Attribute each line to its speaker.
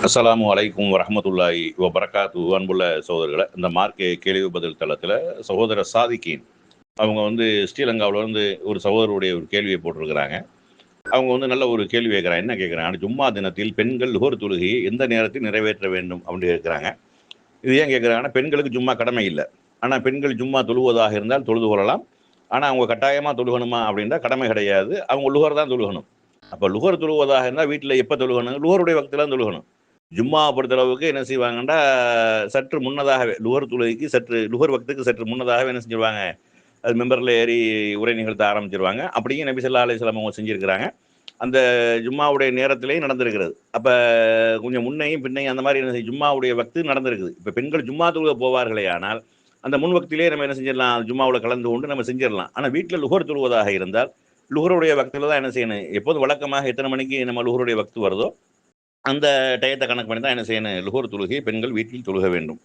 Speaker 1: அஸ்ஸலாமு அலைக்கும் வரஹ்மத்துல்லாஹி வபரகாத்துஹு. அன்புள்ள சகோதரர்களை, இந்த மார்க்க கேள்வி பதில் தளத்தில் சகோதரர் சாதிக்கீன் அவங்க ஸ்ரீலங்காவில் ஒரு சகோதரருடைய ஒரு கேள்வியை போட்டிருக்கிறாங்க. அவங்க நல்ல ஒரு கேள்வி கேட்குறாங்க. என்ன கேட்குறாங்க? ஜும்மா தினத்தில் பெண்கள் லுஹர் தொழுகையை எந்த நேரத்தில் நிறைவேற்ற வேண்டும் அப்படின்னு கேட்குறாங்க. இது ஏன் கேட்குறாங்கன்னா, பெண்களுக்கு ஜும்மா கடமை இல்லை. ஆனால் பெண்கள் ஜும்மா தொழுவதாக இருந்தால் தொழுது கொள்ளலாம். ஆனால் அவங்க கட்டாயமாக தொழுகணுமா அப்படின்னா கடமை கிடையாது. அவங்க லுஹர் தான் தொழுகணும். அப்போ லுஹர் தொழுவதாக இருந்தால் வீட்டில் எப்போ தொழுகணும்? லுஹருடைய வக்தில் தான் தொழுகணும். ஜும்மாவை பொறுத்தளவுக்கு என்ன செய்வாங்கன்னா, சற்று முன்னதாகவே லுஹர் தொழுகைக்கு லுஹர் வக்துக்கு சற்று முன்னதாகவே என்ன செஞ்சிருவாங்க, அது மெம்பரில் ஏறி உரை நிகழ்த்த ஆரம்பிச்சிருவாங்க. அப்படியும் நபி ஸல்லல்லாஹு அலைஹி வஸல்லம் அவங்க செஞ்சுருக்கிறாங்க. அந்த ஜும்மாவுடைய நேரத்திலேயும் நடந்திருக்கிறது. அப்போ கொஞ்சம் முன்னையும் பின்னையும் அந்த மாதிரி என்ன செய்யும், ஜும்மாவுடைய வக்து நடந்திருக்குது. இப்போ பெண்கள் ஜும்மா தொழுக போவார்களே ஆனால் அந்த முன் வக்திலே நம்ம என்ன செஞ்சிடலாம், ஜும்மாவில் கலந்து கொண்டு நம்ம செஞ்சிடலாம். ஆனால் வீட்டில் லுஹர் தொழுவதாக இருந்தால் லுஹருடைய வக்தில் தான் என்ன செய்யணும். எப்போதும் வழக்கமாக எத்தனை மணிக்கு நம்ம லுஹருடைய வக்து வருதோ அந்த டயத்தை கணக்கு பண்ணி தான் என்ன செய்யணும், லுஹர் தொழுகையை பெண்கள் வீட்டில் தொழுக வேண்டும்.